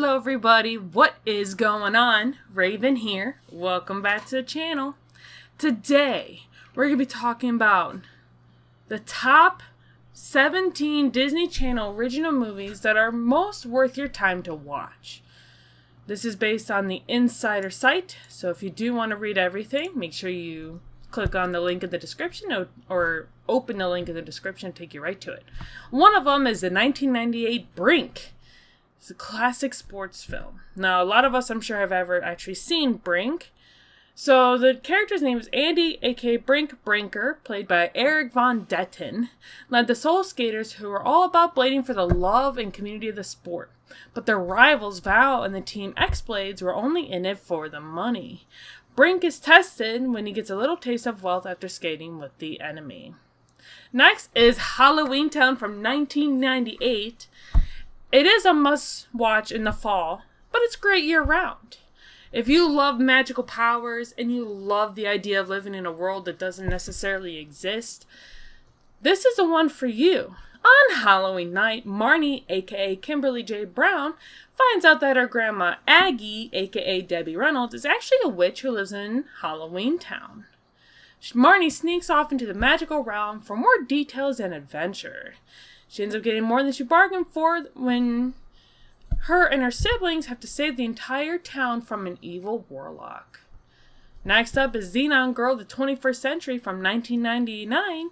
Hello everybody, what is going on? Raven here. Welcome back to the channel. Today, we're going to be talking about the top 17 Disney Channel original movies that are most worth your time to watch. This is based on the Insider site, so if you do want to read everything, make sure you click on the link in the description or open the link in the description and take you right to it. One of them is the 1998 Brink. It's a classic sports film. Now, a lot of us, I'm sure, have ever actually seen Brink. So, the character's name is Andy, aka Brink Brinker, played by Eric Von Detten, led the Soul Skaters who were all about blading for the love and community of the sport. But their rivals, Val and the Team X-Blades, were only in it for the money. Brink is tested when he gets a little taste of wealth after skating with the enemy. Next is Halloween Town from 1998. It is a must-watch in the fall, but it's great year-round. If you love magical powers and you love the idea of living in a world that doesn't necessarily exist, this is the one for you. On Halloween night, Marnie, aka Kimberly J. Brown, finds out that her grandma Aggie, aka Debbie Reynolds, is actually a witch who lives in Halloween Town. Marnie sneaks off into the magical realm for more details and adventure. She ends up getting more than she bargained for when her and her siblings have to save the entire town from an evil warlock. Next up is Xenon Girl, the 21st Century from 1999.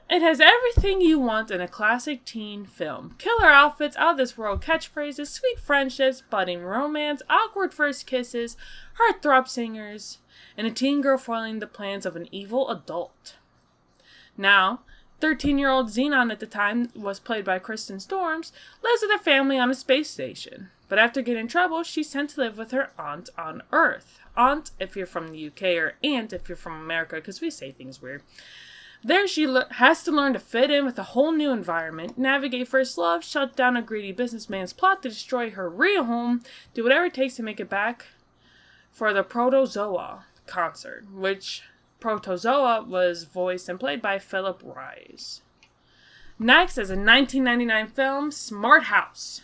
It has everything you want in a classic teen film. Killer outfits, out-of-this-world catchphrases, sweet friendships, budding romance, awkward first kisses, heartthrob singers, and a teen girl foiling the plans of an evil adult. Now, 13-year-old Xenon at the time was played by Kristen Storms, lives with her family on a space station. But after getting in trouble, she's sent to live with her aunt on Earth. Aunt if you're from the UK, or aunt if you're from America, because we say things weird. There she has to learn to fit in with a whole new environment, navigate first love, shut down a greedy businessman's plot to destroy her real home, do whatever it takes to make it back for the Protozoa concert, which Protozoa was voiced and played by Philip Rise. Next is a 1999 film, Smart House.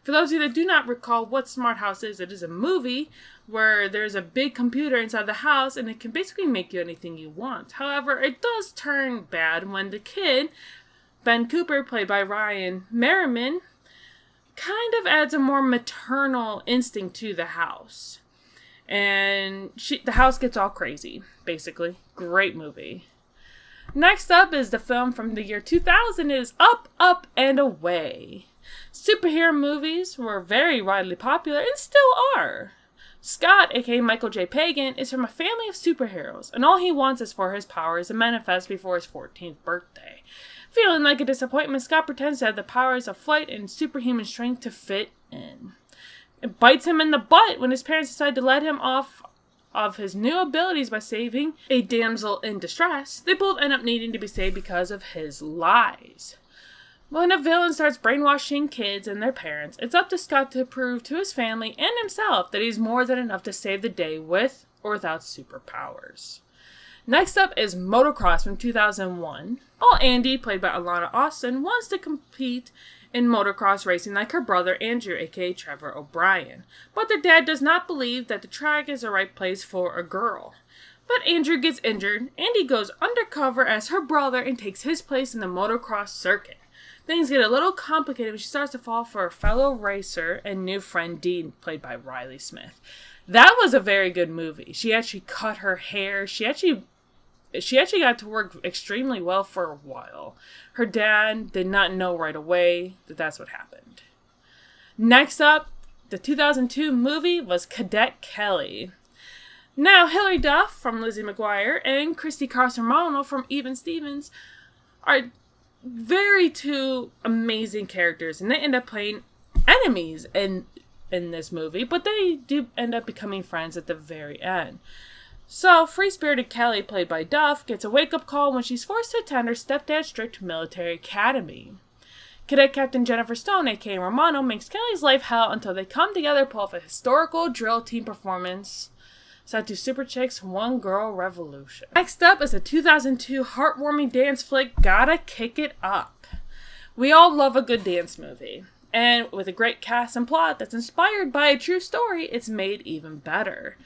For those of you that do not recall what Smart House is, it is a movie where there's a big computer inside the house and it can basically make you anything you want. However, it does turn bad when the kid, Ben Cooper, played by Ryan Merriman, kind of adds a more maternal instinct to the house. And the house gets all crazy, basically. Great movie. Next up is the film from the year 2000 is Up, Up, and Away. Superhero movies were very widely popular and still are. Scott, aka Michael J. Pagan, is from a family of superheroes, and all he wants is for his powers to manifest before his 14th birthday. Feeling like a disappointment, Scott pretends to have the powers of flight and superhuman strength to fit in. It bites him in the butt when his parents decide to let him off of his new abilities by saving a damsel in distress. They both end up needing to be saved because of his lies. When a villain starts brainwashing kids and their parents, it's up to Scott to prove to his family and himself that he's more than enough to save the day with or without superpowers. Next up is Motocross from 2001. Andy, played by Alana Austin, wants to compete in motocross racing like her brother Andrew, aka Trevor O'Brien. But their dad does not believe that the track is the right place for a girl. But Andrew gets injured. Andy goes undercover as her brother and takes his place in the motocross circuit. Things get a little complicated when she starts to fall for her fellow racer and new friend Dean, played by Riley Smith. That was a very good movie. She actually cut her hair. She actually got to work extremely well for a while. Her dad did not know right away that that's what happened. Next up, the 2002 movie was Cadet Kelly. Now, Hilary Duff from Lizzie McGuire and Christy Carson Romano from Even Stevens are two amazing characters, and they end up playing enemies in this movie, but they do end up becoming friends at the very end. So, free-spirited Kelly, played by Duff, gets a wake-up call when she's forced to attend her stepdad's strict military academy. Cadet Captain Jennifer Stone, aka Romano, makes Kelly's life hell until they come together to pull off a historical drill team performance set to Super Chick's One Girl Revolution. Next up is a 2002 heartwarming dance flick, Gotta Kick It Up. We all love a good dance movie. And with a great cast and plot that's inspired by a true story, it's made even better.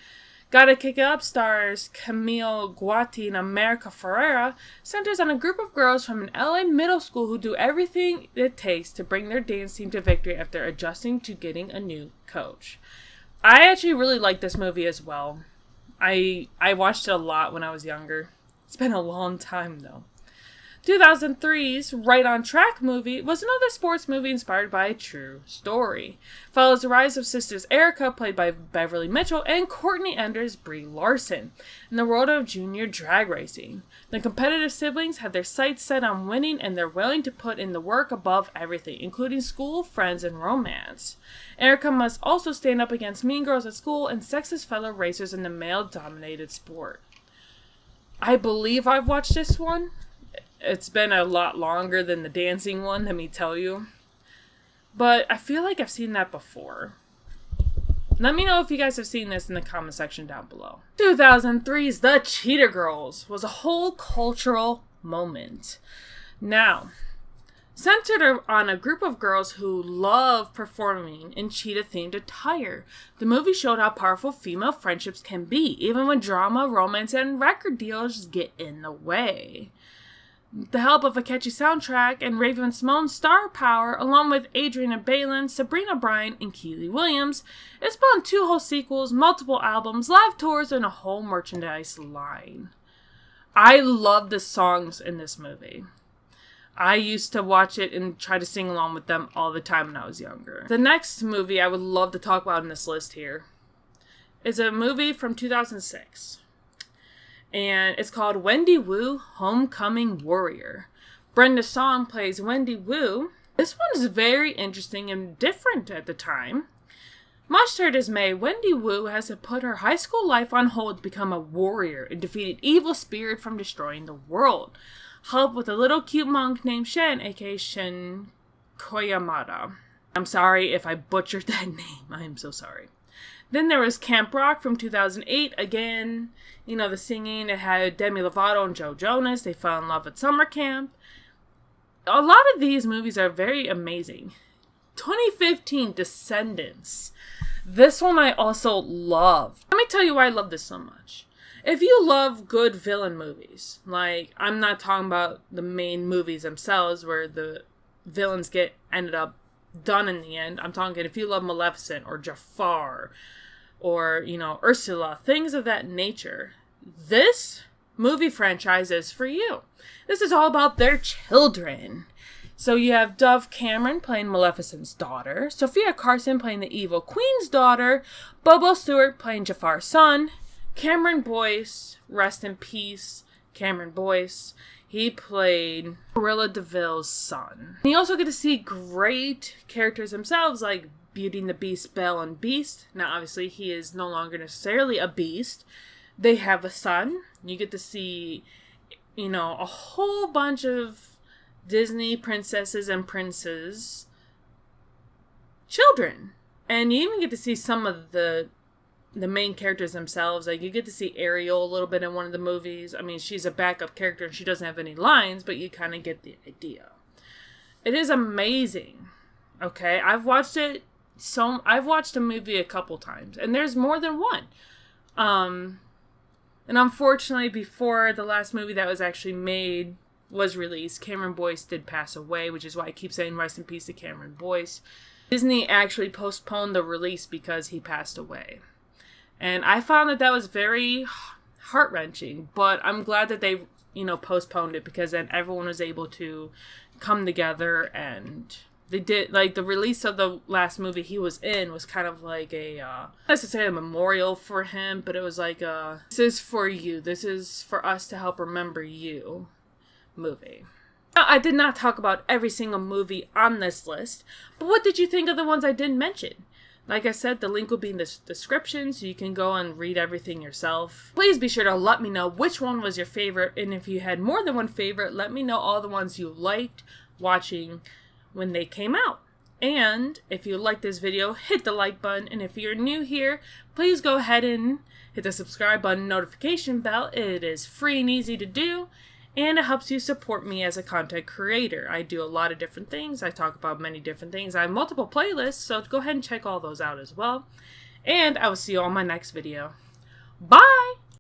Gotta Kick It Up stars Camille Guati and America Ferrera, centers on a group of girls from an LA middle school who do everything it takes to bring their dance team to victory after adjusting to getting a new coach. I actually really like this movie as well. I watched it a lot when I was younger. It's been a long time though. 2003's Right on Track movie was another sports movie inspired by a true story. Follows the rise of sisters Erica, played by Beverly Mitchell, and Courtney Enders, Brie Larson, in the world of junior drag racing. The competitive siblings have their sights set on winning, and they're willing to put in the work above everything, including school, friends, and romance. Erica must also stand up against mean girls at school and sexist fellow racers in the male-dominated sport. I believe I've watched this one. It's been a lot longer than the dancing one, let me tell you. But I feel like I've seen that before. Let me know if you guys have seen this in the comment section down below. 2003's The Cheetah Girls was a whole cultural moment. Now, centered on a group of girls who love performing in cheetah-themed attire, the movie showed how powerful female friendships can be, even when drama, romance, and record deals get in the way. The help of a catchy soundtrack and Raven-Symoné's star power, along with Adriana Balin, Sabrina Bryant, and Keely Williams, it spawned 2 whole sequels, multiple albums, live tours, and a whole merchandise line. I love the songs in this movie. I used to watch it and try to sing along with them all the time when I was younger. The next movie I would love to talk about in this list here is a movie from 2006. And it's called Wendy Wu, Homecoming Warrior. Brenda Song plays Wendy Wu. This one is very interesting and different at the time. Much to her dismay, Wendy Wu has to put her high school life on hold to become a warrior and defeat an evil spirit from destroying the world. Help with a little cute monk named Shen, aka Shin Koyamada. I'm sorry if I butchered that name. I am so sorry. Then there was Camp Rock from 2008. Again, you know, the singing. It had Demi Lovato and Joe Jonas. They fell in love at summer camp. A lot of these movies are very amazing. 2015, Descendants. This one I also love. Let me tell you why I love this so much. If you love good villain movies, like, I'm not talking about the main movies themselves where the villains ended up done in the end. I'm talking if you love Maleficent or Jafar or, you know, Ursula, things of that nature. This movie franchise is for you. This is all about their children. So you have Dove Cameron playing Maleficent's daughter, Sophia Carson playing the evil queen's daughter, Bobo Stewart playing Jafar's son, Cameron Boyce, rest in peace, Cameron Boyce. He played Cruella de Vil's son. And you also get to see great characters themselves, like Beauty and the Beast, Belle and Beast. Now, obviously, he is no longer necessarily a beast. They have a son. You get to see, you know, a whole bunch of Disney princesses and princes' children. And you even get to see some of the main characters themselves. Like, you get to see Ariel a little bit in one of the movies. I mean, she's a backup character and she doesn't have any lines, but you kind of get the idea. It is amazing. Okay, I've watched a movie a couple times, and there's more than one. And unfortunately, before the last movie that was actually made was released, Cameron Boyce did pass away, which is why I keep saying rest in peace to Cameron Boyce. Disney actually postponed the release because he passed away. And I found that was very heart-wrenching, but I'm glad that they, you know, postponed it, because then everyone was able to come together, and they did, like, the release of the last movie he was in was kind of like a, not necessarily a memorial for him, but it was like a, this is for you, this is for us to help remember you movie. Now, I did not talk about every single movie on this list, but what did you think of the ones I didn't mention? Like I said, the link will be in the description, so you can go and read everything yourself. Please be sure to let me know which one was your favorite, and if you had more than one favorite, let me know all the ones you liked watching when they came out. And if you like this video, hit the like button, and if you're new here, please go ahead and hit the subscribe button, notification bell. It is free and easy to do. and it helps you support me as a content creator. I do a lot of different things. I talk about many different things. I have multiple playlists, so go ahead and check all those out as well. And I will see you on my next video. Bye!